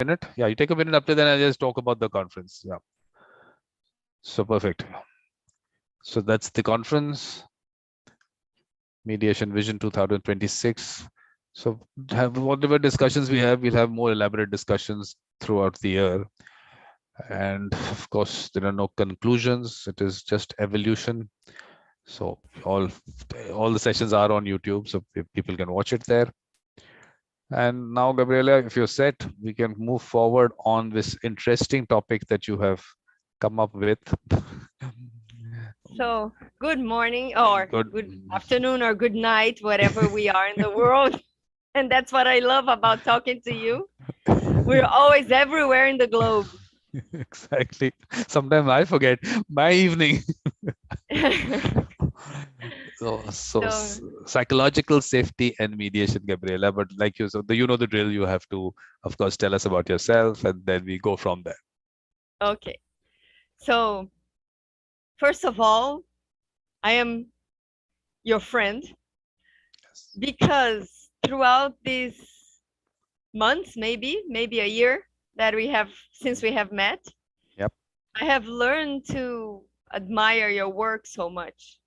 minute. Yeah, you take a minute. After then, I just talk about the conference. Yeah. So perfect. So that's the conference, Mediation Vision 2026. So have whatever discussions we have, we'll have more elaborate discussions throughout the year. And of course, there are no conclusions. It is just evolution. So all the sessions are on YouTube, so people can watch it there. And now, Gabriela, if you're set, we can move forward on this interesting topic that you have come up with. So, good morning or Good. good afternoon or good night, wherever we are in the world. And that's what I love about talking to you. We're always everywhere in the globe. Exactly. Sometimes I forget my evening. So psychological safety and mediation, Gabriela. But like you, so you know the drill. You have to, of course, tell us about yourself, and then we go from there. Okay. So, first of all, I am your friend because throughout these months, maybe a year that we have since we have met, Yep. I have learned to admire your work so much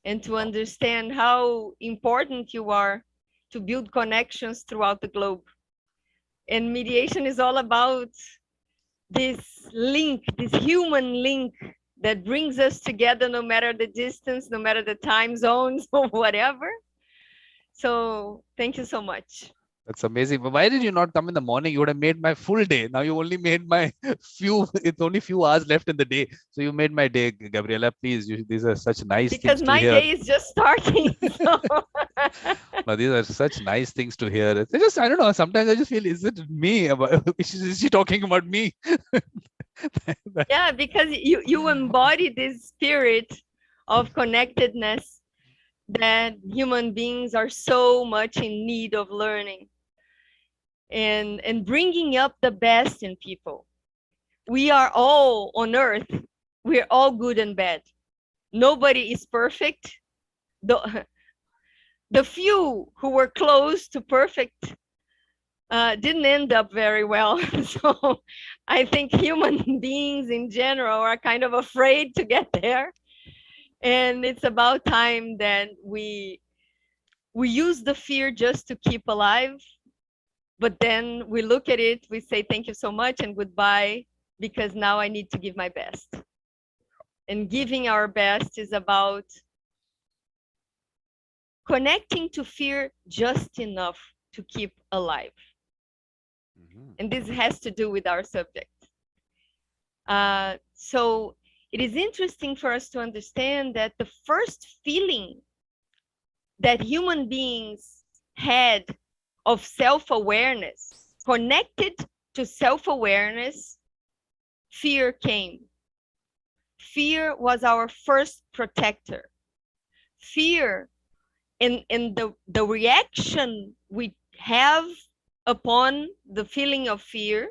and to understand how important you are to build connections throughout the globe. And mediation is all about this link, this human link that brings us together no matter the distance, no matter the time zones or whatever. So thank you so much. That's amazing. But why did you not come in the morning? You would have made my full day. Now you only made my it's only few hours left in the day. So you made my day, Gabriela. Please, these are such nice because things to my hear. day is just starting. So. No, these are such nice things to hear. It's just, I don't know. Sometimes I just feel, is it me? Is she talking about me? Yeah, because you embody this spirit of connectedness that human beings are so much in need of learning and bringing up the best in people. We are all on earth. We're all good and bad. Nobody is perfect. The few who were close to perfect didn't end up very well. So I think human beings in general are kind of afraid to get there. And it's about time that we use the fear just to keep alive. But then we look at it, we say thank you so much and goodbye, because now I need to give my best. And giving our best is about connecting to fear just enough to keep alive. And this has to do with our subject. So it is interesting for us to understand that the first feeling that human beings had of self-awareness, connected to self-awareness, fear came. Fear was our first protector. Fear and the reaction we have upon the feeling of fear,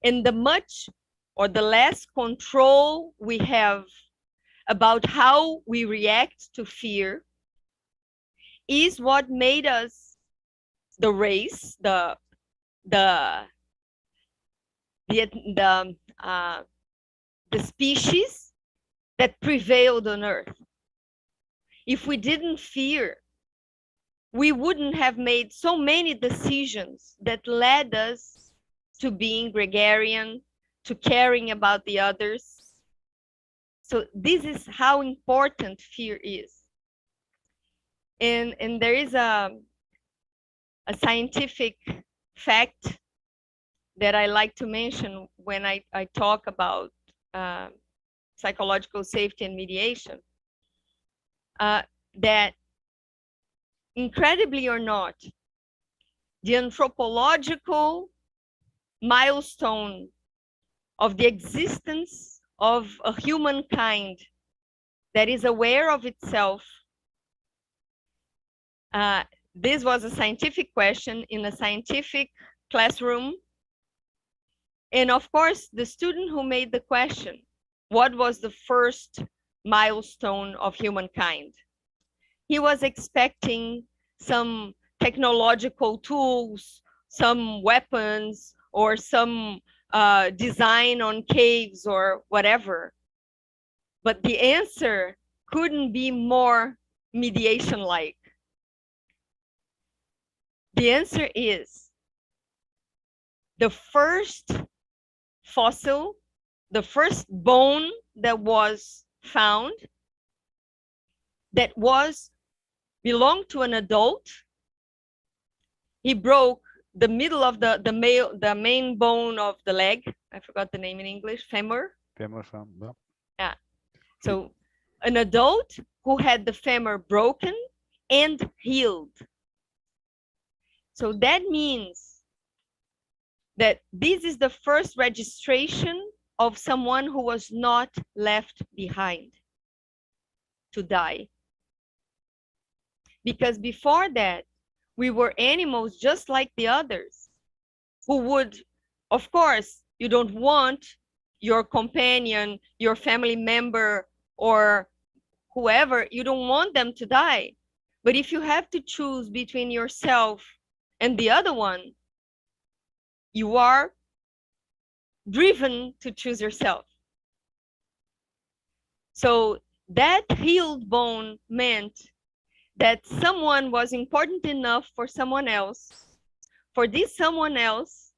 and the much or the less control we have about how we react to fear, is what made us the race, the species that prevailed on Earth. If we didn't fear, we wouldn't have made so many decisions that led us to being gregarian, to caring about the others. So this is how important fear is. And there is a scientific fact that I like to mention when I talk about psychological safety and mediation, that incredibly or not, the anthropological milestone of the existence of a humankind that is aware of itself. This was a scientific question in a scientific classroom. And of course, the student who made the question, what was the first milestone of humankind? He was expecting some technological tools, some weapons or some design on caves or whatever. But the answer couldn't be more mediation-like. The answer is the first fossil, the first bone that was found that belonged to an adult. He broke the middle of the main bone of the leg. I forgot the name in English, femur. Femur from, yeah. Yeah. So an adult who had the femur broken and healed. So that means that this is the first registration of someone who was not left behind to die. Because before that, we were animals just like the others who would, of course, you don't want your companion, your family member, or whoever, you don't want them to die. But if you have to choose between yourself and the other one, you are driven to choose yourself. So that healed bone meant that someone was important enough for someone else, for this someone else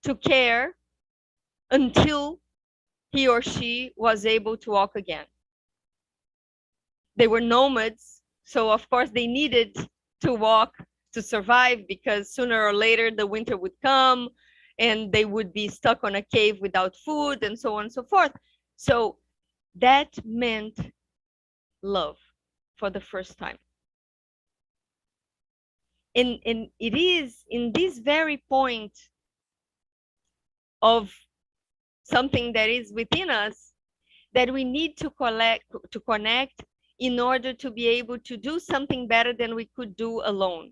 to care until he or she was able to walk again. They were nomads, so of course they needed to walk to survive, because sooner or later the winter would come and they would be stuck on a cave without food and so on and so forth. So that meant love for the first time. And it is in this very point of something that is within us that we need to connect in order to be able to do something better than we could do alone.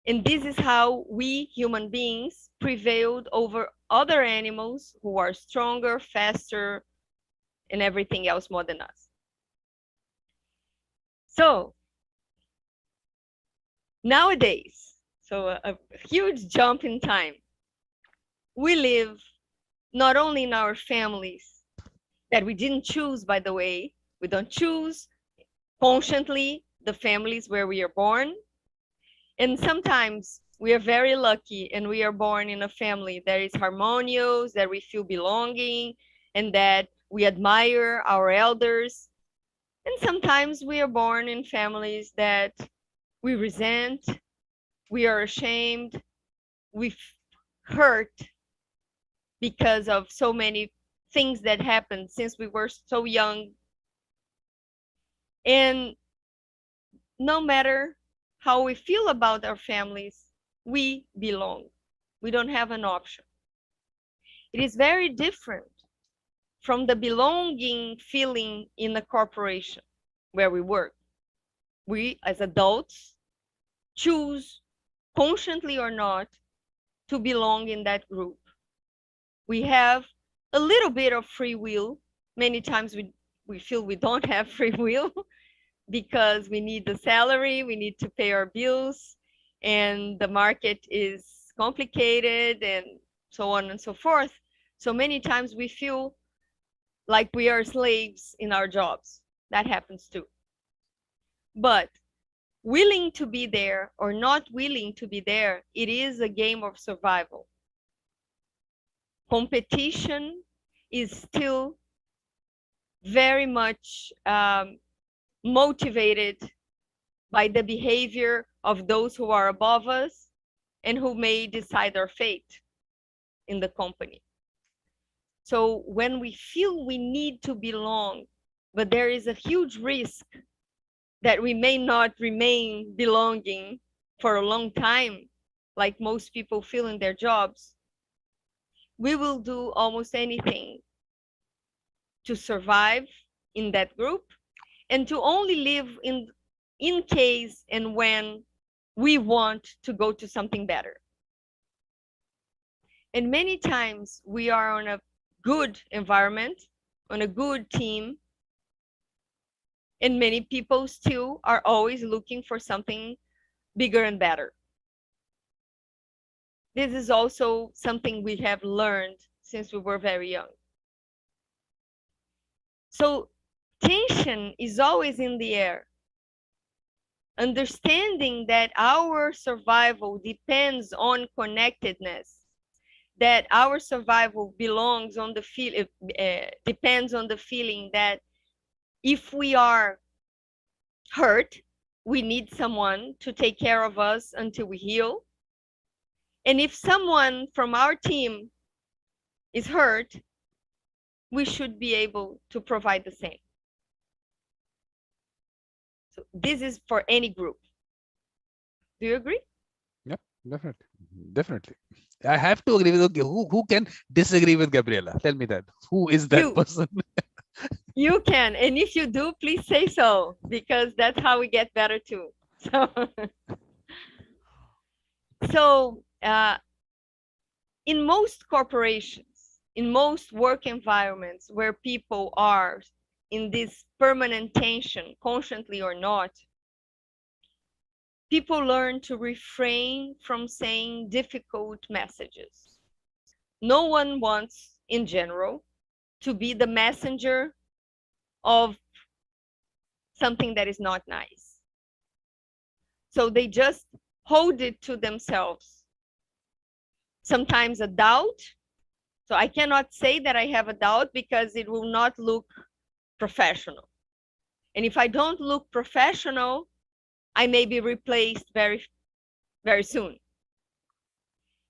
And this is how we human beings prevailed over other animals who are stronger, faster, and everything else more than us. So nowadays, so a huge jump in time, we live not only in our families that we didn't choose, by the way, we don't choose consciously the families where we are born. And sometimes we are very lucky and we are born in a family that is harmonious, that we feel belonging, and that we admire our elders. And sometimes we are born in families that we resent, we are ashamed, we hurt because of so many things that happened since we were so young. And no matter how we feel about our families, we belong. We don't have an option. It is very different from the belonging feeling in a corporation where we work. We, as adults, choose, consciously or not, to belong in that group. We have a little bit of free will. Many times we feel we don't have free will because we need the salary, we need to pay our bills, and the market is complicated and so on and so forth. So many times we feel like we are slaves in our jobs. That happens too. But willing to be there or not willing to be there, it is a game of survival. Competition is still very much motivated by the behavior of those who are above us and who may decide our fate in the company. So when we feel we need to belong, but there is a huge risk that we may not remain belonging for a long time, like most people feel in their jobs, we will do almost anything to survive in that group and to only live in case and when we want to go to something better. And many times we are on a good environment, on a good team, and many people still are always looking for something bigger and better. This is also something we have learned since we were very young. So tension is always in the air. Understanding that our survival depends on connectedness, that our survival belongs on the depends on the feeling that if we are hurt, we need someone to take care of us until we heal. And if someone from our team is hurt, we should be able to provide the same. So this is for any group. Do you agree? Yeah, definitely. Definitely. I have to agree with, okay, who can disagree with Gabriela? Tell me that. Who is that person? You can. And if you do, please say so, because that's how we get better too. So in most corporations, in most work environments where people are in this permanent tension, consciously or not, people learn to refrain from saying difficult messages. No one wants, in general, to be the messenger of something that is not nice. So they just hold it to themselves. Sometimes a doubt. So I cannot say that I have a doubt because it will not look professional. And if I don't look professional, I may be replaced very, very soon.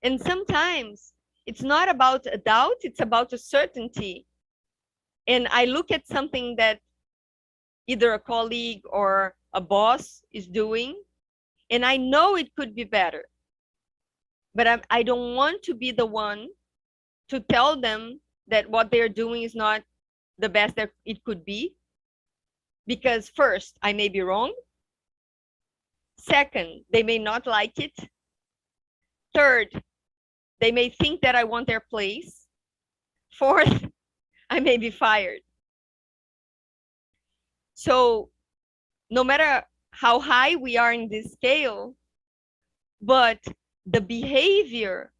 And sometimes it's not about a doubt, it's about a certainty. And I look at something that either a colleague or a boss is doing, and I know it could be better. But I don't want to be the one to tell them that what they're doing is not the best that it could be. Because first, I may be wrong. Second, they may not like it. Third, they may think that I want their place. Fourth, I may be fired. So no matter how high we are in this scale, but the behavior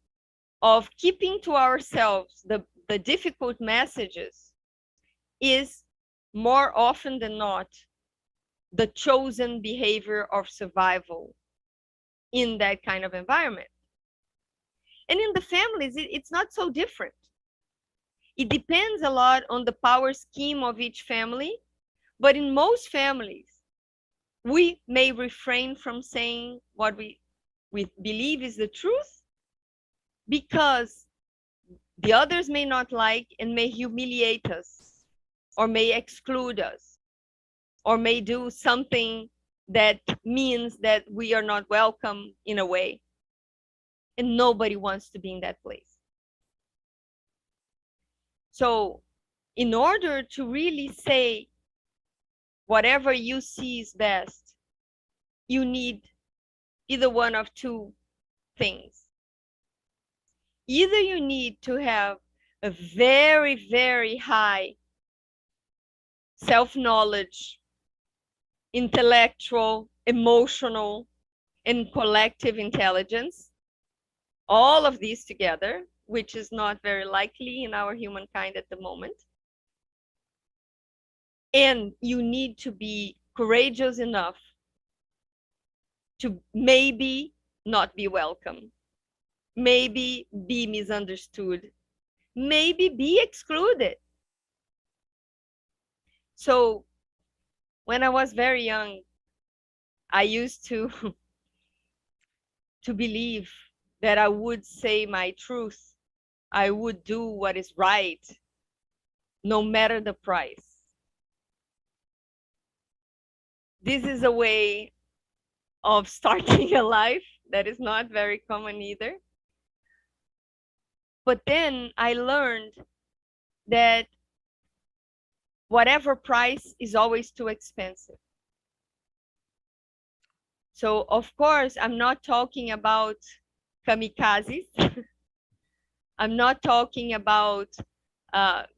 of keeping to ourselves the difficult messages is more often than not the chosen behavior of survival in that kind of environment. And in the families, it's not so different. It depends a lot on the power scheme of each family, but in most families, we may refrain from saying what we believe is the truth because the others may not like and may humiliate us or may exclude us or may do something that means that we are not welcome in a way. And nobody wants to be in that place. So in order to really say whatever you see is best, you need either one of two things. Either you need to have a very, very high self-knowledge, intellectual, emotional, and collective intelligence, all of these together, which is not very likely in our humankind at the moment. And you need to be courageous enough to maybe not be welcome, maybe be misunderstood, maybe be excluded. So when I was very young, I used to believe that I would say my truth. I would do what is right, no matter the price. This is a way of starting a life that is not very common either. But then I learned that whatever price is always too expensive. So of course, I'm not talking about kamikazes. I'm not talking about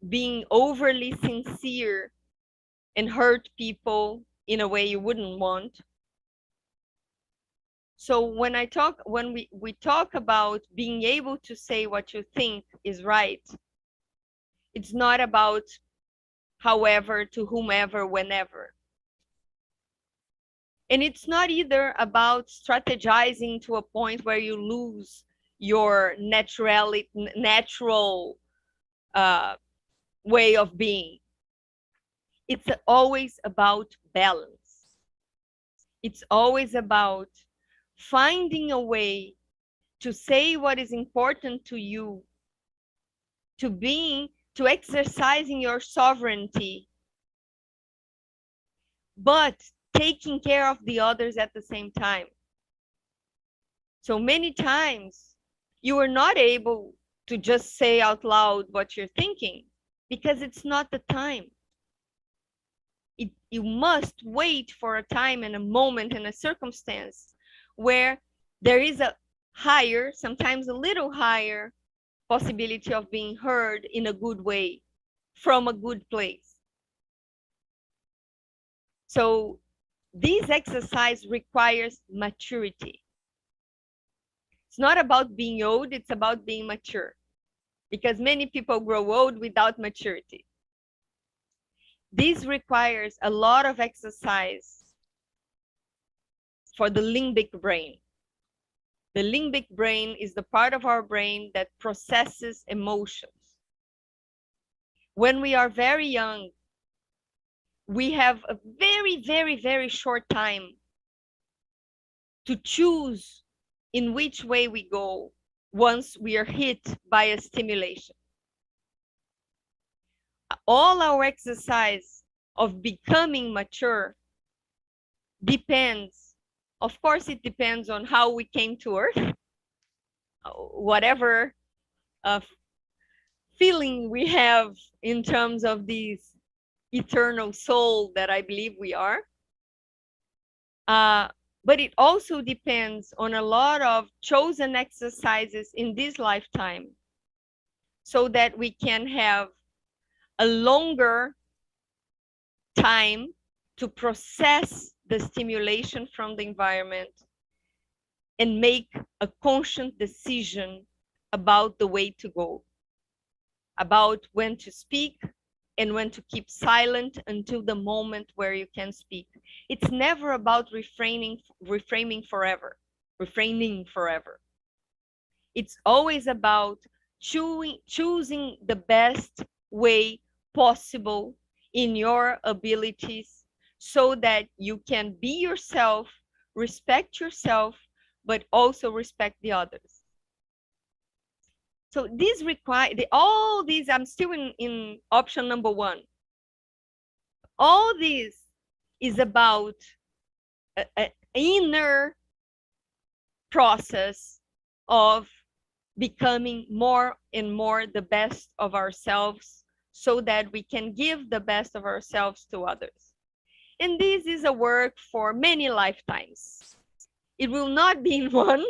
being overly sincere and hurt people in a way you wouldn't want. So when we talk about being able to say what you think is right, it's not about however, to whomever, whenever. And it's not either about strategizing to a point where you lose your natural way of being. It's always about balance. It's always about finding a way to say what is important to you, to exercising your sovereignty, but taking care of the others at the same time. So many times you are not able to just say out loud what you're thinking because it's not the time. You must wait for a time and a moment and a circumstance where there is a higher, sometimes a little higher possibility of being heard in a good way from a good place. So this exercise requires maturity. It's not about being old, it's about being mature. Because many people grow old without maturity. This requires a lot of exercise for the limbic brain. The limbic brain is the part of our brain that processes emotions. When we are very young, we have a very, very, very short time to choose in which way we go once we are hit by a stimulation. All our exercise of becoming mature depends, of course, it depends on how we came to Earth, whatever feeling we have in terms of this eternal soul that I believe we are. But it also depends on a lot of chosen exercises in this lifetime so that we can have a longer time to process the stimulation from the environment and make a conscious decision about the way to go, about when to speak and when to keep silent until the moment where you can speak. It's never about reframing forever. It's always about choosing the best way possible in your abilities so that you can be yourself, respect yourself, but also respect the others. So these require all these. I'm still in option number 1. All this is about an inner process of becoming more and more the best of ourselves so that we can give the best of ourselves to others. And this is a work for many lifetimes. It will not be in one.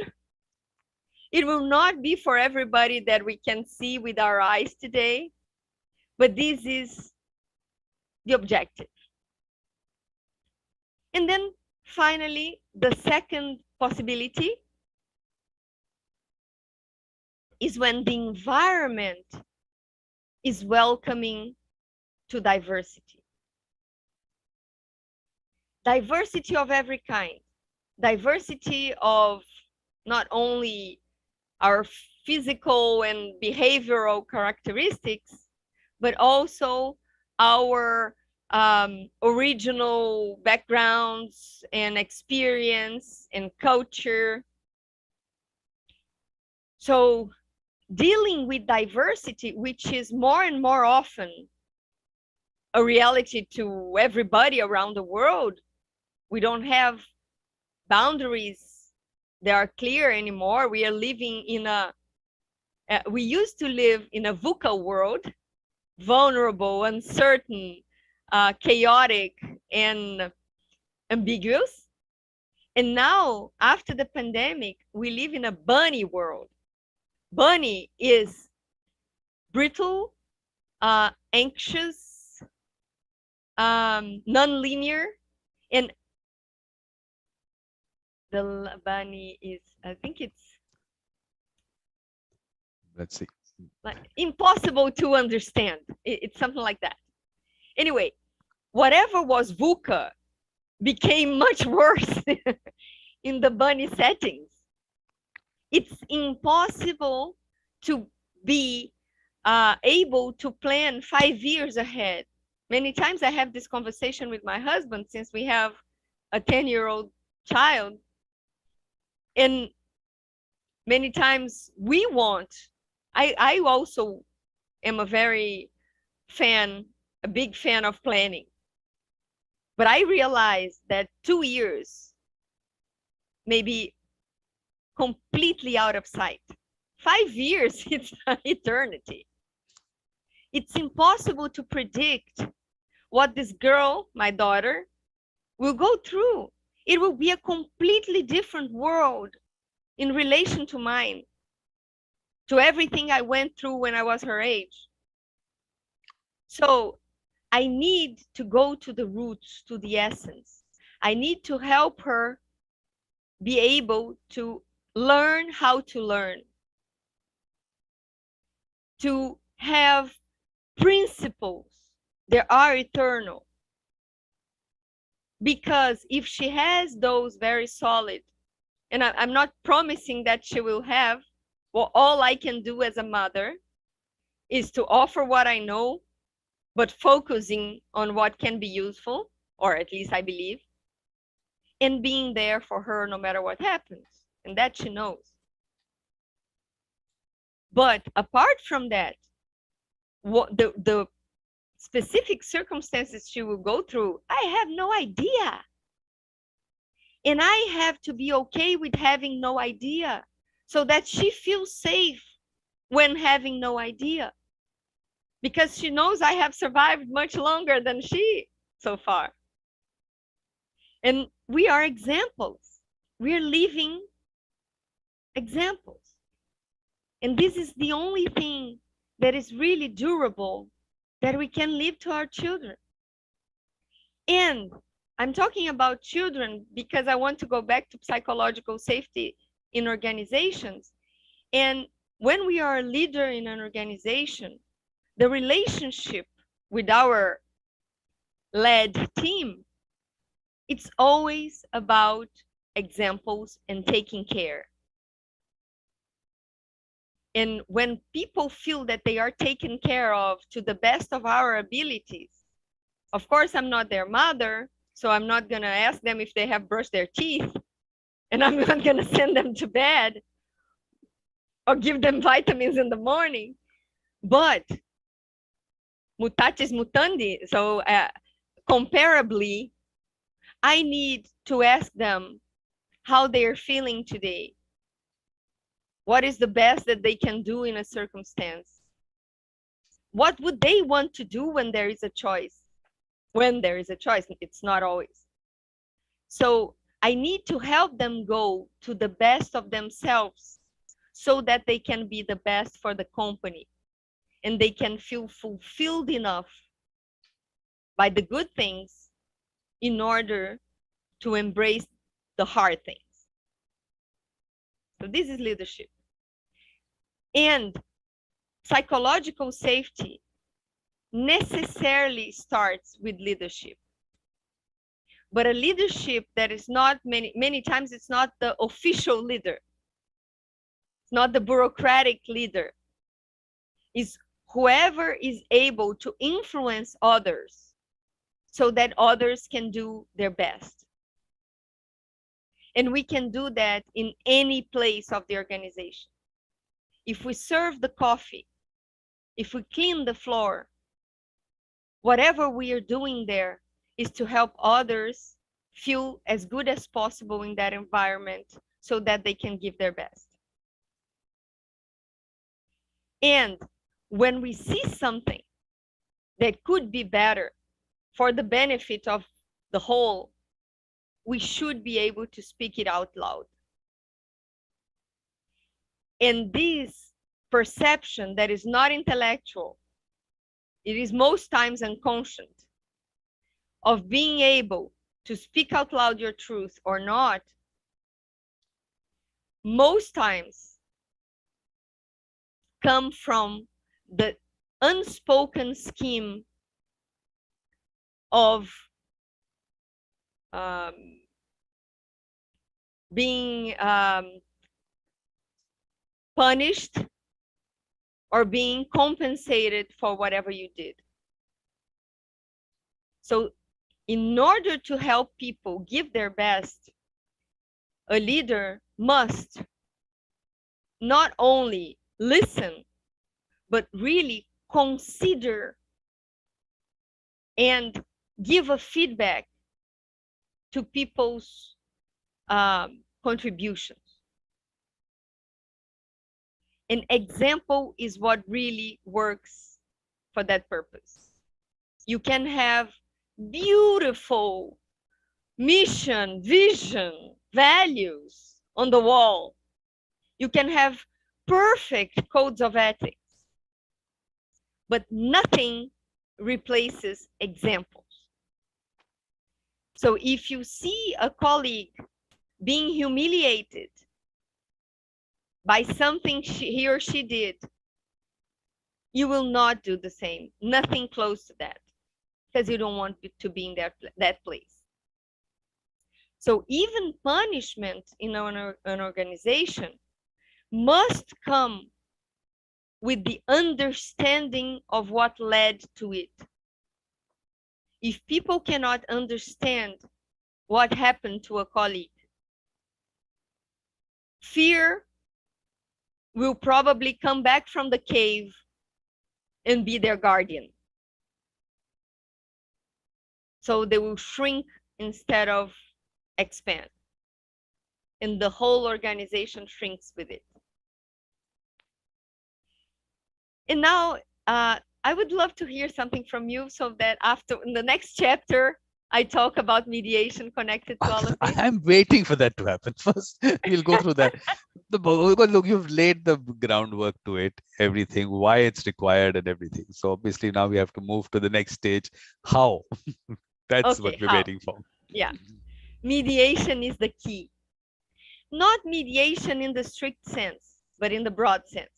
It will not be for everybody that we can see with our eyes today, but this is the objective. And then finally, the second possibility is when the environment is welcoming to diversity. Diversity of every kind. Diversity of not only our physical and behavioral characteristics, but also our original backgrounds and experience and culture. So dealing with diversity, which is more and more often a reality to everybody around the world, we don't have boundaries that are clear anymore. We are living in we used to live in a VUCA world, vulnerable, uncertain, chaotic, and ambiguous. And now, after the pandemic, we live in a bunny world. Bunny is brittle, anxious, non-linear, and The bunny is, I think it's Let's see. like impossible to understand. It's something like that. Anyway, whatever was VUCA became much worse in the bunny settings. It's impossible to be able to plan 5 years ahead. Many times I have this conversation with my husband since we have a 10-year-old child. And many times we want, I also am a big fan of planning. But I realized that 2 years may be completely out of sight. 5 years, it's an eternity. It's impossible to predict what this girl, my daughter, will go through. It will be a completely different world in relation to mine, to everything I went through when I was her age. So I need to go to the roots, to the essence. I need to help her be able to learn how to learn, to have principles that are eternal. Because if she has those very solid, and I'm not promising that she will have, well, all I can do as a mother is to offer what I know, but focusing on what can be useful, or at least I believe, and being there for her no matter what happens, and that she knows. But apart from that, what the specific circumstances she will go through, I have no idea. And I have to be okay with having no idea so that she feels safe when having no idea. Because she knows I have survived much longer than she so far. And we are examples. We're living examples. And this is the only thing that is really durable that we can leave to our children. And I'm talking about children because I want to go back to psychological safety in organizations. And when we are a leader in an organization, the relationship with our led team, it's always about examples and taking care. And when people feel that they are taken care of to the best of our abilities, of course, I'm not their mother, so I'm not going to ask them if they have brushed their teeth, and I'm not going to send them to bed or give them vitamins in the morning. But mutatis mutandi, so comparably, I need to ask them how they're feeling today. What is the best that they can do in a circumstance? What would they want to do when there is a choice? When there is a choice, it's not always. So I need to help them go to the best of themselves so that they can be the best for the company and they can feel fulfilled enough by the good things in order to embrace the hard things. So this is leadership. And psychological safety necessarily starts with leadership. But a leadership that is not, many times it's not the official leader. It's not the bureaucratic leader. It's whoever is able to influence others so that others can do their best. And we can do that in any place of the organization. If we serve the coffee, if we clean the floor, whatever we are doing there is to help others feel as good as possible in that environment so that they can give their best. And when we see something that could be better for the benefit of the whole, we should be able to speak it out loud. And this perception that is not intellectual, it is most times unconscious, of being able to speak out loud your truth or not, most times come from the unspoken scheme of being punished or being compensated for whatever you did. So in order to help people give their best, a leader must not only listen, but really consider and give a feedback to people's contributions. An example is what really works for that purpose. You can have beautiful mission, vision, values on the wall. You can have perfect codes of ethics, but nothing replaces examples. So if you see a colleague being humiliated by something he or she did, you will not do the same. Nothing close to that, because you don't want to be in that place. So even punishment in an organization must come with the understanding of what led to it. If people cannot understand what happened to a colleague, fear will probably come back from the cave and be their guardian. So they will shrink instead of expand. And the whole organization shrinks with it. And now I would love to hear something from you, so that after in the next chapter, I talk about mediation connected to all of this. I'm waiting for that to happen. First, we'll go through that. Look, you've laid the groundwork to it, everything, why it's required and everything. So obviously now we have to move to the next stage. How? That's Okay, what we're how? waiting for. Yeah. Mediation is the key. Not mediation in the strict sense, but in the broad sense.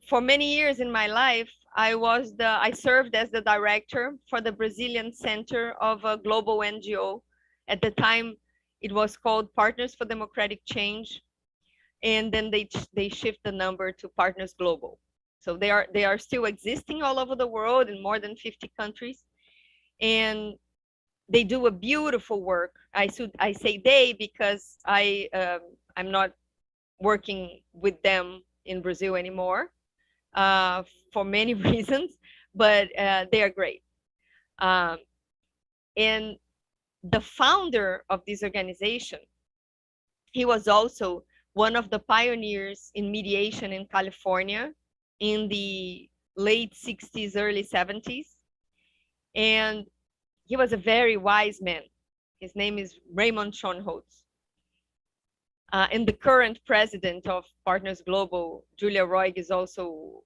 For many years in my life, I served as the director for the Brazilian Center of a global NGO. At the time, it was called Partners for Democratic Change, and then they shift the number to Partners Global. So they are still existing all over the world in more than 50 countries, and they do a beautiful work. I say they because I'm not working with them in Brazil anymore for many reasons, but they are great. And the founder of this organization, he was also one of the pioneers in mediation in California in the late 60s, early 70s. And he was a very wise man. His name is Raymond Schoenholtz. And the current president of Partners Global, Julia Roig, is also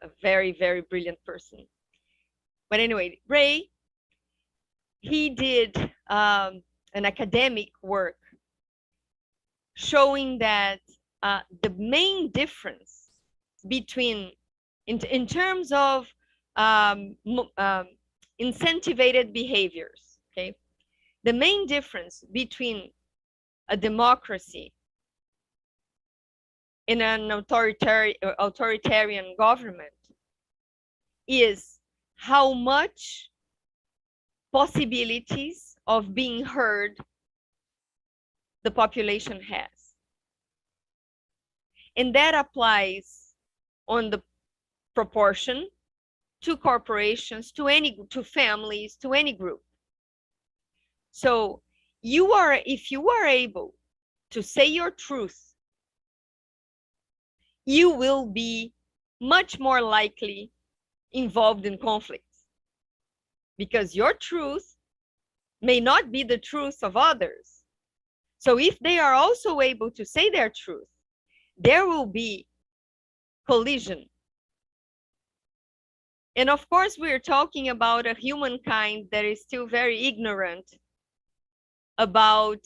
a very, very brilliant person. But anyway, Ray, he did an academic work showing that the main difference between, in terms of incentivated behaviors, okay, the main difference between a democracy in an authoritarian government is how much possibilities of being heard the population has. And that applies on the proportion to corporations, to families, to any group. So if you are able to say your truth, you will be much more likely involved in conflicts, because your truth may not be the truth of others. So if they are also able to say their truth, there will be collision. And of course, we're talking about a humankind that is still very ignorant about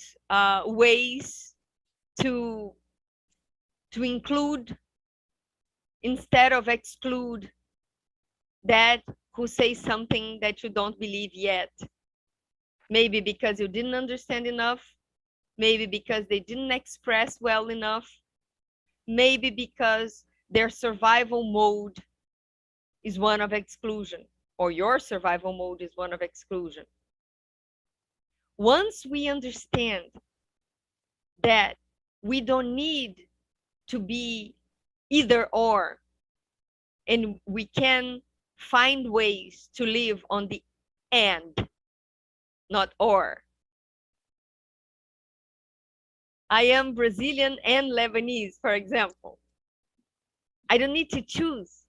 ways to include instead of exclude that who say something that you don't believe yet. Maybe because you didn't understand enough, maybe because they didn't express well enough, maybe because their survival mode is one of exclusion, or your survival mode is one of exclusion. Once we understand that we don't need to be either or, and we can find ways to live on the and, not or. I am Brazilian and Lebanese, for example. I don't need to choose.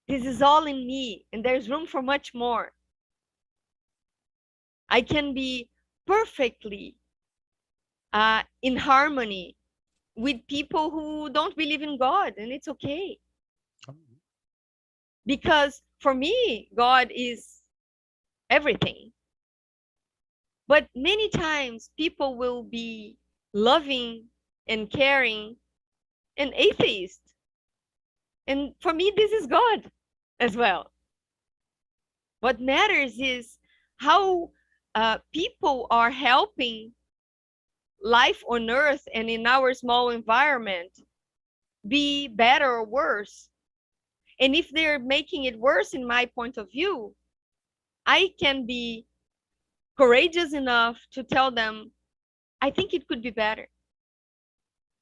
This is all in me, and there's room for much more. I can be perfectly in harmony with people who don't believe in God, and it's okay. Because for me, God is everything. But many times people will be loving and caring and atheist. And for me, this is God as well. What matters is how people are helping life on earth and in our small environment be better or worse. And if they're making it worse, in my point of view, I can be courageous enough to tell them, I think it could be better.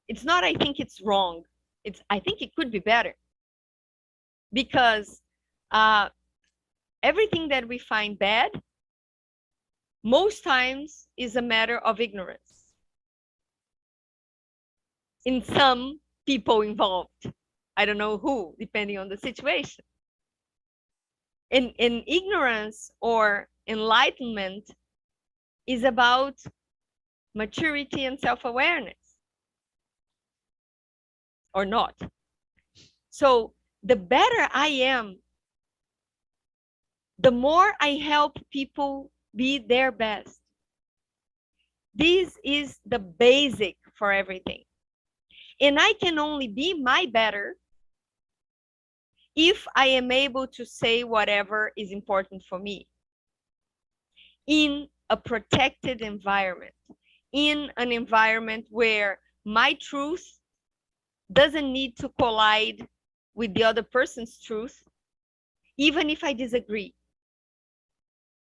It's not, I think it's wrong. It's, I think it could be better. Because everything that we find bad, most times is a matter of ignorance in some people involved. I don't know who, depending on the situation. And ignorance or enlightenment is about maturity and self-awareness, or not. So the better I am, the more I help people be their best. This is the basic for everything. And I can only be my better if I am able to say whatever is important for me in a protected environment, in an environment where my truth doesn't need to collide with the other person's truth, even if I disagree.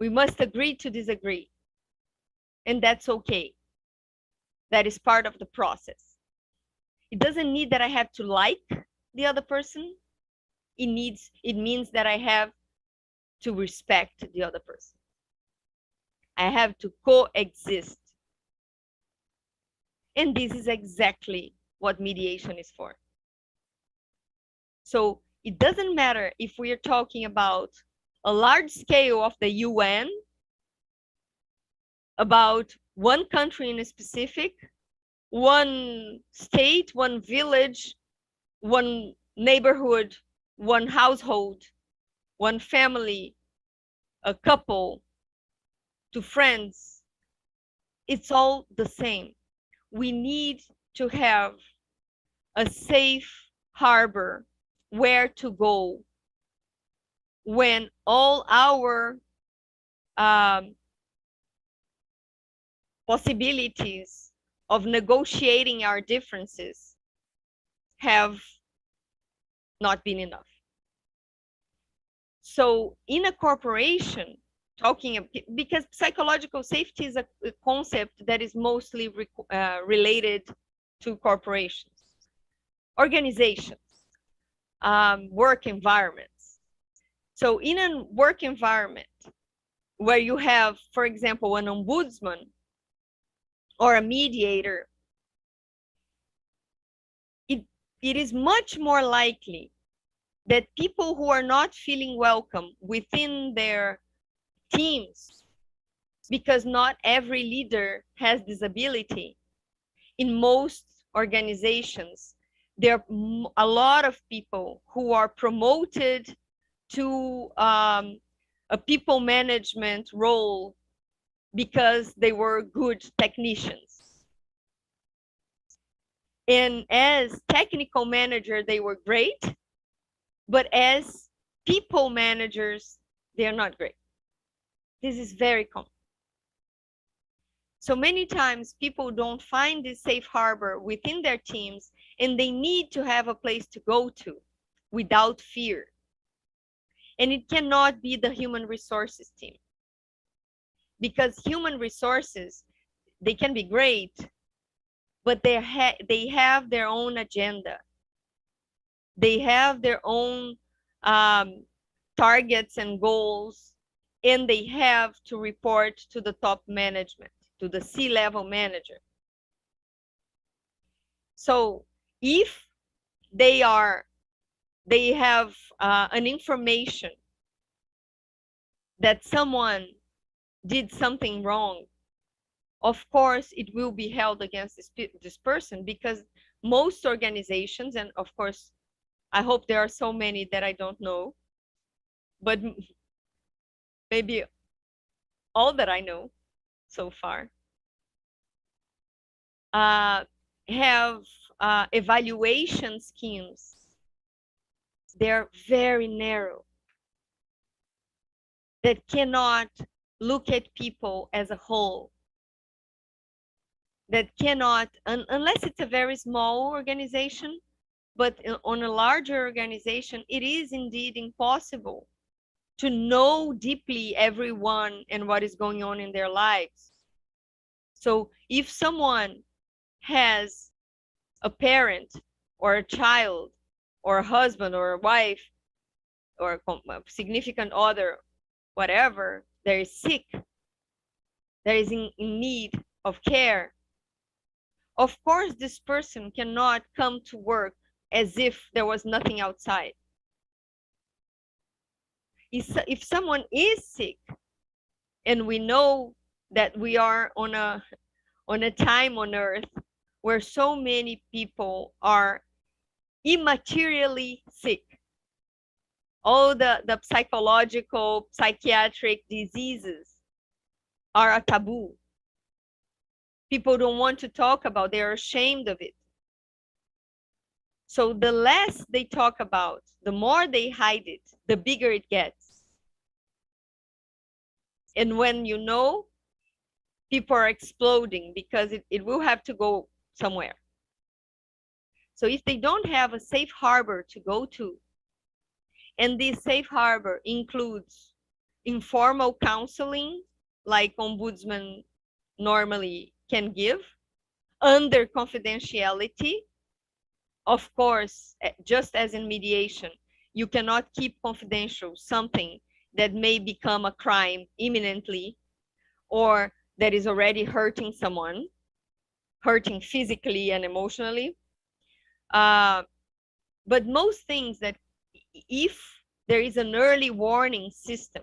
We must agree to disagree. And that's okay. That is part of the process. It doesn't need that I have to like the other person. It means that I have to respect the other person. I have to coexist. And this is exactly what mediation is for. So it doesn't matter if we are talking about a large scale of the UN, about one country in a specific, one state, one village, one neighborhood, one household, one family, a couple, to friends. It's all the same. We need to have a safe harbor where to go when all our possibilities of negotiating our differences have not been enough. So in a corporation, because psychological safety is a concept that is mostly related to corporations, organizations, work environments. So in a work environment where you have, for example, an ombudsman or a mediator, it is much more likely that people who are not feeling welcome within their teams, because not every leader has this ability. In most organizations, there are a lot of people who are promoted to a people management role because they were good technicians. And as technical manager, they were great, but as people managers, they're not great. This is very common. So many times people don't find this safe harbor within their teams, and they need to have a place to go to without fear. And it cannot be the human resources team, because human resources, they can be great, but they have their own agenda. They have their own targets and goals, and they have to report to the top management, to the C-level manager. So if they have an information that someone did something wrong, of course it will be held against this person, because most organizations, and of course I hope there are so many that I don't know, but maybe all that I know so far, have evaluation schemes. They're very narrow, that cannot look at people as a whole, that cannot, unless it's a very small organization, but on a larger organization, it is indeed impossible to know deeply everyone and what is going on in their lives. So if someone has a parent or a child or a husband or a wife or a significant other, whatever, that is sick, that is in need of care, of course this person cannot come to work as if there was nothing outside. If someone is sick, and we know that we are on a time on earth where so many people are immaterially sick, all the psychological, psychiatric diseases are a taboo. People don't want to talk about, they're ashamed of it. So the less they talk about, the more they hide it, the bigger it gets. And when you know, people are exploding because it will have to go somewhere. So if they don't have a safe harbor to go to, and this safe harbor includes informal counseling, like Ombudsman normally can give, under confidentiality. Of course, just as in mediation, you cannot keep confidential something that may become a crime imminently, or that is already hurting someone, hurting physically and emotionally. But most things, that if there is an early warning system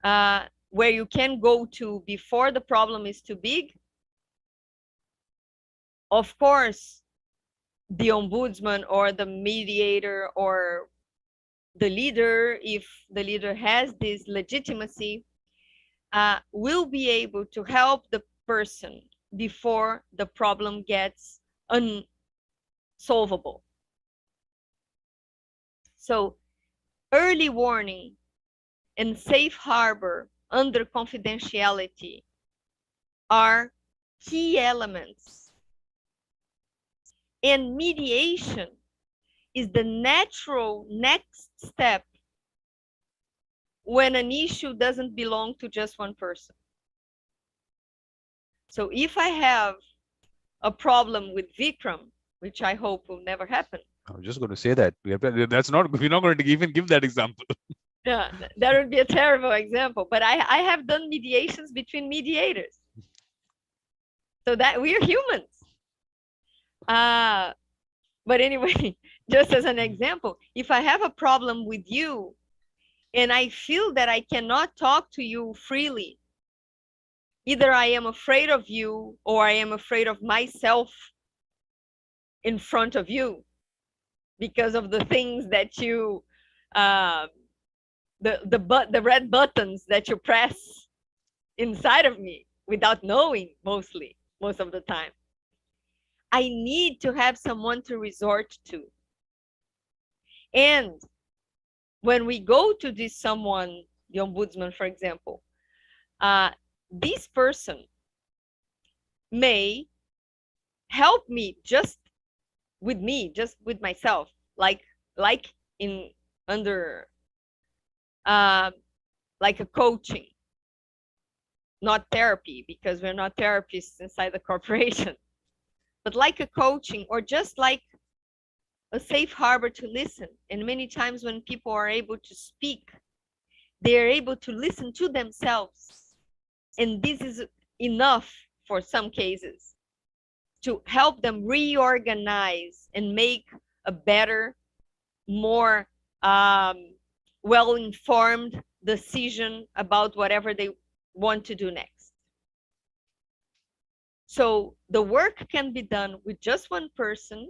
where you can go to before the problem is too big, of course, the ombudsman or the mediator or the leader, if the leader has this legitimacy, will be able to help the person before the problem gets unsolvable. So early warning and safe harbor under confidentiality are key elements. And mediation is the natural next step when an issue doesn't belong to just one person. So if I have a problem with Vikram, which I hope will never happen. I was just going to say that. That's not, we're not going to even give that example. Yeah, that would be a terrible example. But I have done mediations between mediators. So that we're humans. But anyway, just as an example, if I have a problem with you and I feel that I cannot talk to you freely, either I am afraid of you or I am afraid of myself in front of you because of the things that you, the red buttons that you press inside of me without knowing, most of the time. I need to have someone to resort to. And when we go to this someone, the ombudsman, for example, this person may help me just with myself, like in under like a coaching, not therapy, because we're not therapists inside the corporation, but like a coaching, or just like a safe harbor to listen. And many times when people are able to speak, they are able to listen to themselves. And this is enough for some cases to help them reorganize and make a better, more well-informed decision about whatever they want to do next. So the work can be done with just one person.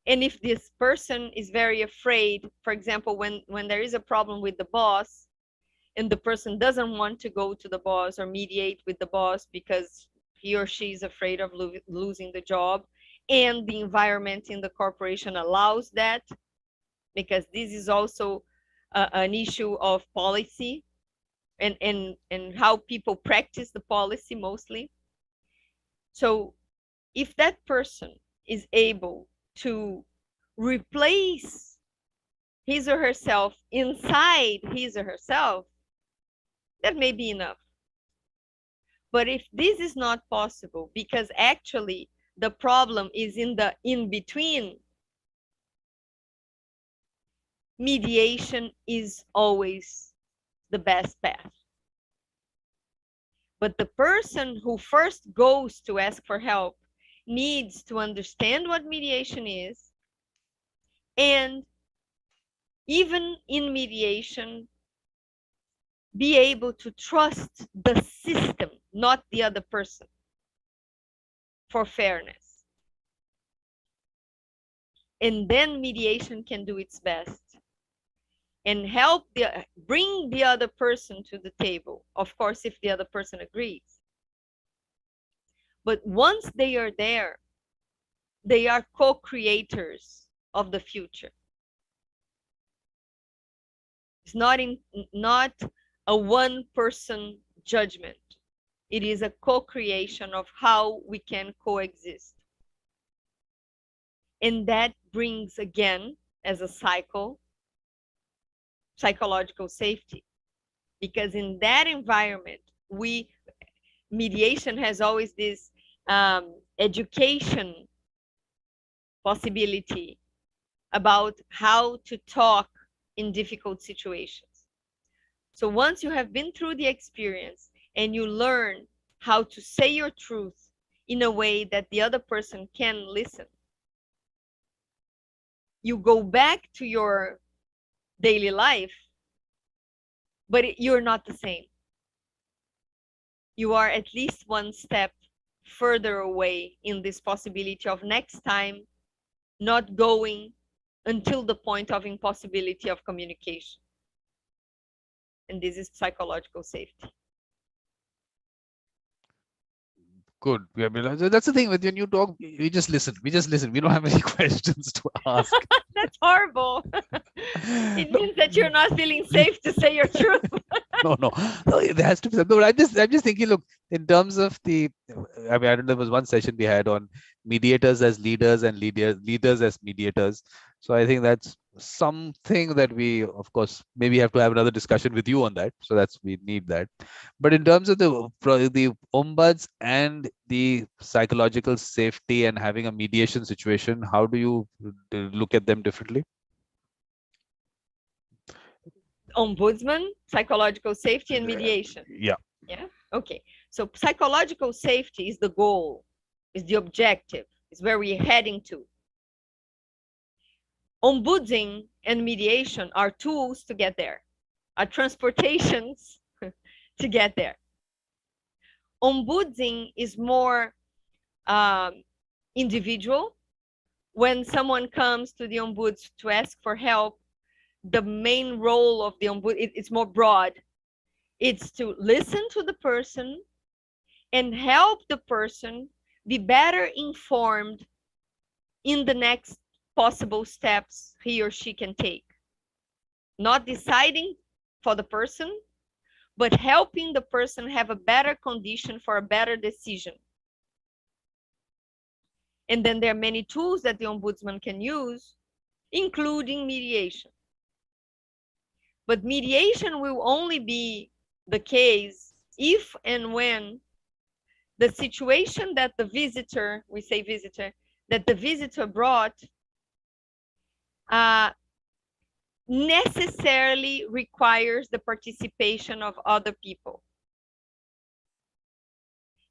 And if this person is very afraid, for example, when there is a problem with the boss and the person doesn't want to go to the boss or mediate with the boss because he or she is afraid of losing the job, and the environment in the corporation allows that, because this is also an issue of policy and how people practice the policy mostly. So if that person is able to replace his or herself inside his or herself, that may be enough. But if this is not possible, because actually the problem is in the in-between, mediation is always the best path. But the person who first goes to ask for help needs to understand what mediation is, and even in mediation, be able to trust the system, not the other person, for fairness. And then mediation can do its best and help bring the other person to the table, of course, if the other person agrees. But once they are there, they are co-creators of the future. It's not a one-person judgment. It is a co-creation of how we can coexist. And that brings, again, as a cycle, psychological safety. Because in that environment, mediation has always this education possibility about how to talk in difficult situations. So once you have been through the experience and you learn how to say your truth in a way that the other person can listen, you go back to your daily life, but you're not the same. You are at least one step further away in this possibility of next time not going until the point of impossibility of communication. And this is psychological safety. Good. That's the thing, when you talk, we just listen. We don't have any questions to ask. That's horrible. It means that you're not feeling safe to say your truth. No, there has to be something. I'm just thinking, look, in terms of I don't know, there was one session we had on mediators as leaders and leaders as mediators. So I think that's something that we, of course, maybe have to have another discussion with you on that. So we need that. But in terms of the ombuds and the psychological safety and having a mediation situation, how do you look at them differently? Ombudsman, psychological safety, and mediation. Yeah. Okay. So psychological safety is the goal, is the objective, is where we're heading to. Ombudsing and mediation are tools to get there, are transportations to get there. Ombudsing is more individual. When someone comes to the ombuds to ask for help, the main role of the ombud, it's more broad. It's to listen to the person and help the person be better informed in the next possible steps he or she can take. Not deciding for the person, but helping the person have a better condition for a better decision. And then there are many tools that the ombudsman can use, including mediation. But mediation will only be the case if and when the situation that the visitor, we say visitor, that the visitor brought necessarily requires the participation of other people.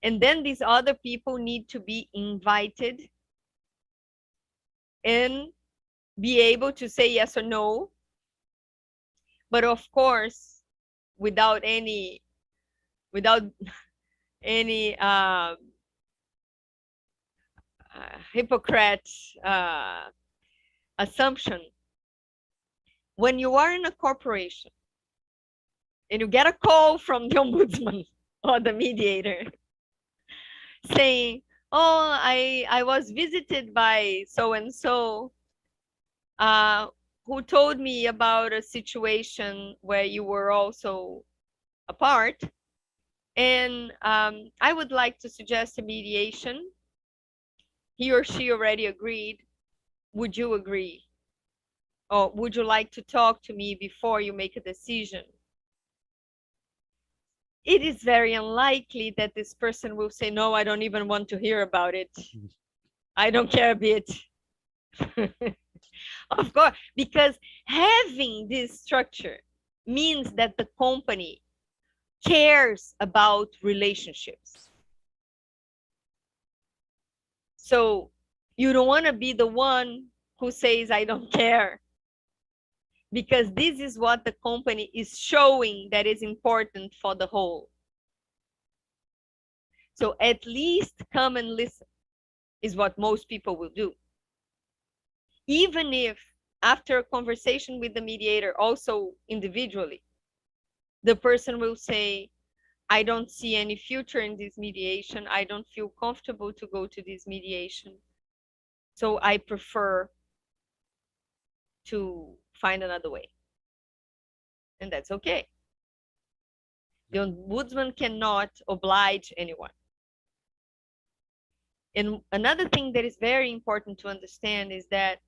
And then these other people need to be invited and be able to say yes or no. But of course, without any hypocrite assumption. When you are in a corporation and you get a call from the ombudsman or the mediator saying, oh, I was visited by so-and-so who told me about a situation where you were also a part, and I would like to suggest a mediation. He or she already agreed. Would you agree? Or would you like to talk to me before you make a decision? It is very unlikely that this person will say, no, I don't even want to hear about it. I don't care a bit. Of course, because having this structure means that the company cares about relationships. So you don't want to be the one who says, I don't care. Because this is what the company is showing that is important for the whole. So at least come and listen is what most people will do. Even if after a conversation with the mediator, also individually, the person will say, I don't see any future in this mediation. I don't feel comfortable to go to this mediation. So I prefer to find another way. And that's okay. The ombudsman cannot oblige anyone. And another thing that is very important to understand is that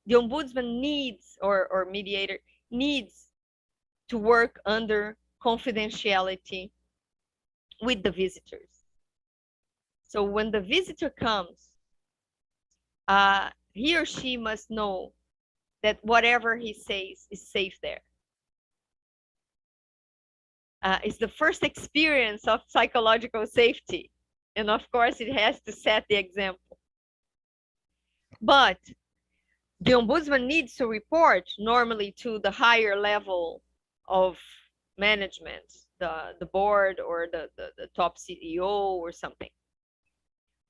the ombudsman needs, or mediator needs, to work under confidentiality with the visitors. So when the visitor comes, he or she must know that whatever he says is safe there. It's the first experience of psychological safety. And of course, it has to set the example. But the ombudsman needs to report normally to the higher level of management, the board or the top CEO or something.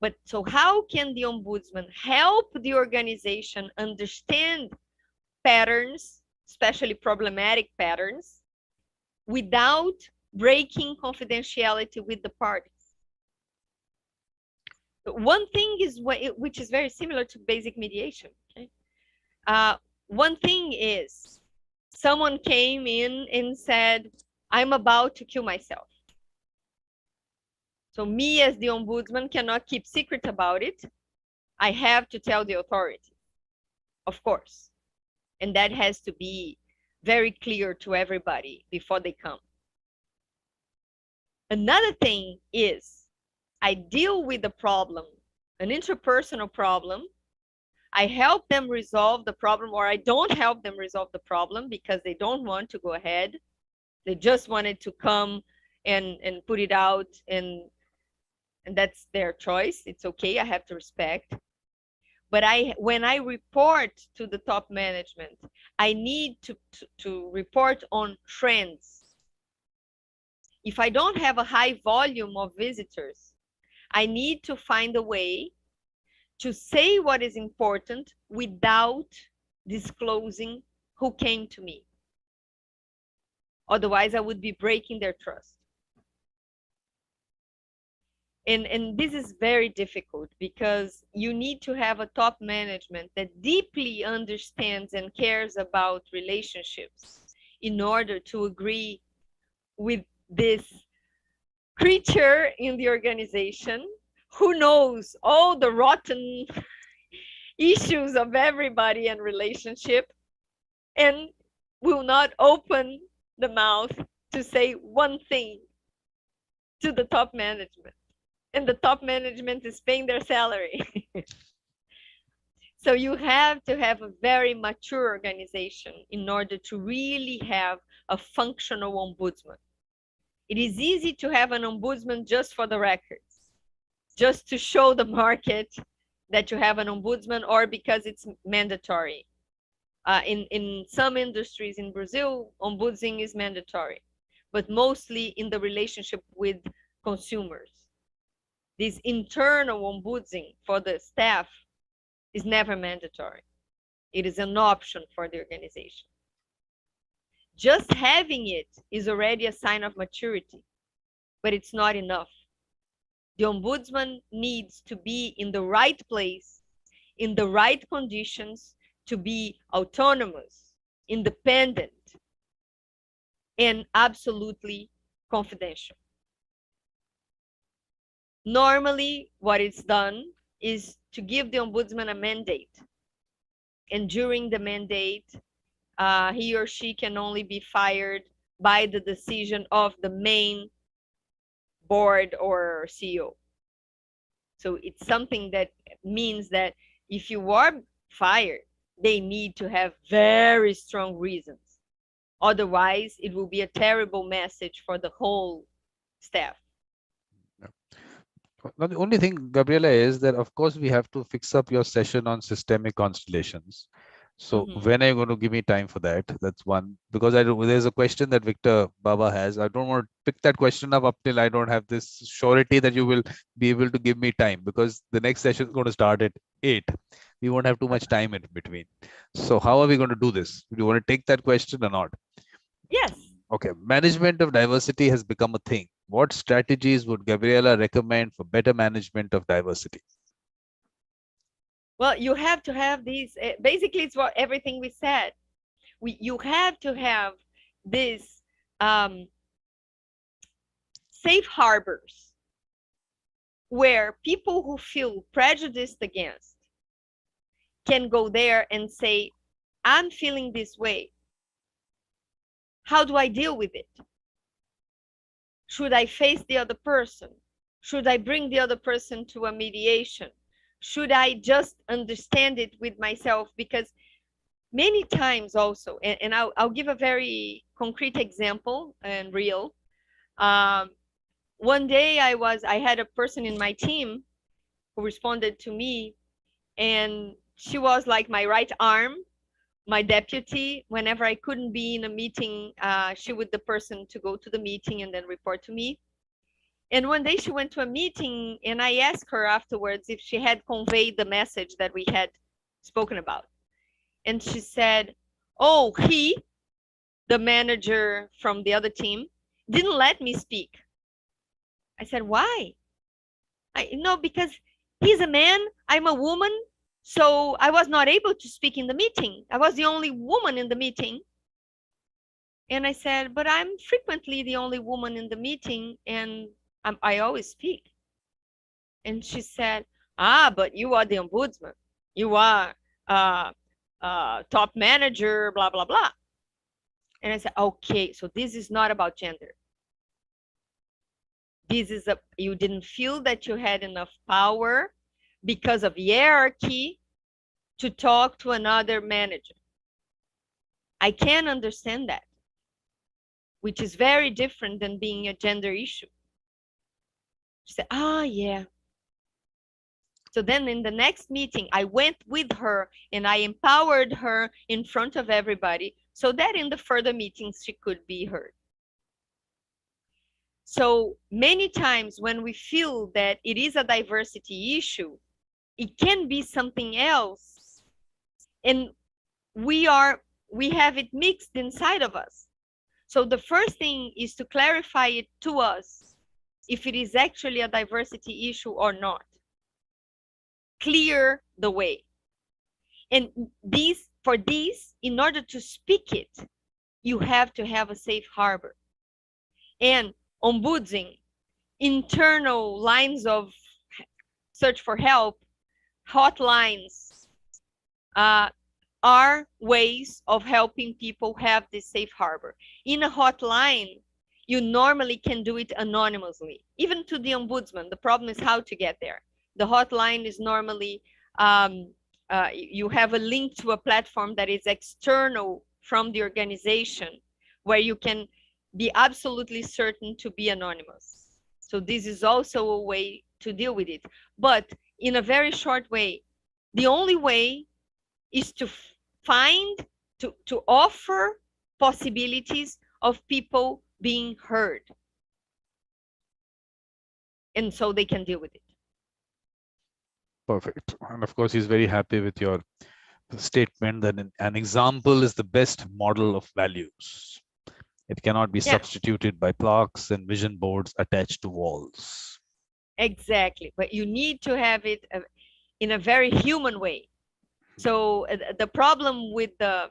But so how can the ombudsman help the organization understand patterns, especially problematic patterns, without breaking confidentiality with the parties? One thing is which is very similar to basic mediation. Okay? One thing is someone came in and said, I'm about to kill myself. So me as the ombudsman cannot keep secret about it. I have to tell the authority, of course. And that has to be very clear to everybody before they come. Another thing is I deal with the problem, an interpersonal problem. I help them resolve the problem, or I don't help them resolve the problem because they don't want to go ahead. They just wanted to come and put it out, and that's their choice. It's okay, I have to respect. But when I report to the top management, I need to report on trends. If I don't have a high volume of visitors, I need to find a way to say what is important without disclosing who came to me. Otherwise, I would be breaking their trust. And this is very difficult because you need to have a top management that deeply understands and cares about relationships in order to agree with this creature in the organization who knows all the rotten issues of everybody and relationship and will not open the mouth to say one thing to the top management. And the top management is paying their salary. So you have to have a very mature organization in order to really have a functional ombudsman. It is easy to have an ombudsman just for the records, just to show the market that you have an ombudsman, or because it's mandatory. In some industries in Brazil, ombudsing is mandatory, but mostly in the relationship with consumers. This internal ombudsing for the staff is never mandatory. It is an option for the organization. Just having it is already a sign of maturity, but it's not enough. The ombudsman needs to be in the right place, in the right conditions, to be autonomous, independent, and absolutely confidential. Normally, what is done is to give the ombudsman a mandate. And during the mandate, he or she can only be fired by the decision of the main board or CEO. So it's something that means that if you are fired, they need to have very strong reasons. Otherwise, it will be a terrible message for the whole staff. Now, the only thing, Gabriela, is that of course we have to fix up your session on systemic constellations. So when are you going to give me time for that? That's one. Because there's a question that Victor Baba has. I don't want to pick that question up till I don't have this surety that you will be able to give me time, because the next session is going to start at 8. We won't have too much time in between. So how are we going to do this? Do you want to take that question or not? Yes. Okay. Management of diversity has become a thing. What strategies would Gabriela recommend for better management of diversity? Well, you have to have these, basically it's what everything we said. You have to have these safe harbors where people who feel prejudiced against can go there and say, I'm feeling this way. How do I deal with it? Should I face the other person? Should I bring the other person to a mediation? Should I just understand it with myself? Because many times also, and I'll give a very concrete example and real. One day I had a person in my team who responded to me, and she was like my right arm, my deputy. Whenever I couldn't be in a meeting, she would the person to go to the meeting and then report to me. And one day she went to a meeting, and I asked her afterwards if she had conveyed the message that we had spoken about. And she said, oh, he, the manager from the other team, didn't let me speak. I said, why? Because he's a man, I'm a woman, so I was not able to speak in the meeting. I was the only woman in the meeting. And I said, but I'm frequently the only woman in the meeting, and I always speak. And she said, but you are the ombudsman. You are top manager, blah, blah, blah. And I said, okay, so this is not about gender. This is you didn't feel that you had enough power because of hierarchy to talk to another manager. I can understand that, which is very different than being a gender issue. She said, yeah. So then in the next meeting, I went with her and I empowered her in front of everybody so that in the further meetings, she could be heard. So many times when we feel that it is a diversity issue, it can be something else. And we have it mixed inside of us. So the first thing is to clarify it to us if it is actually a diversity issue or not. Clear the way. And for this, in order to speak it, you have to have a safe harbor. And ombudsing, internal lines of search for help, hotlines, are ways of helping people have this safe harbor. In a hotline, you normally can do it anonymously, even to the ombudsman. The problem is how to get there. The hotline is normally, you have a link to a platform that is external from the organization where you can be absolutely certain to be anonymous. So this is also a way to deal with it. But in a very short way, the only way is to offer possibilities of people being heard. And so they can deal with it. Perfect. And of course, he's very happy with your statement that an example is the best model of values. It cannot be substituted by plaques and vision boards attached to walls. Exactly. But you need to have it in a very human way. So the problem with the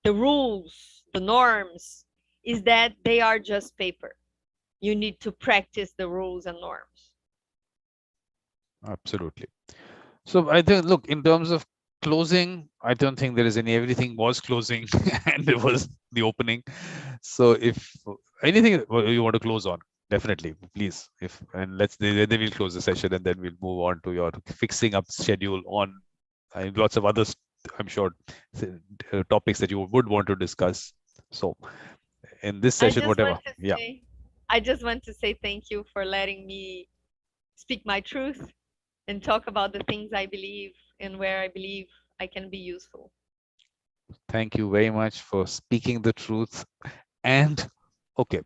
rules, the norms, is that they are just paper. You need to practice the rules and norms. Absolutely. So I think, look, in terms of closing, I don't think there is any, everything was closing and it was the opening. So if anything you want to close on, definitely, please. And then we'll close the session and then we'll move on to your fixing up schedule on lots of others, I'm sure, topics that you would want to discuss. So in this session, whatever. Yeah. I just want to say thank you for letting me speak my truth and talk about the things I believe and where I believe I can be useful. Thank you very much for speaking the truth. And okay,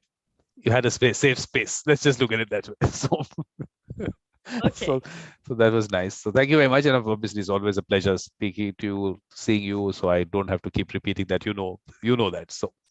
you had a safe space. Let's just look at it that way. So, so that was nice. So thank you very much. And obviously, it's always a pleasure speaking to you, seeing you. So I don't have to keep repeating that. You know that. So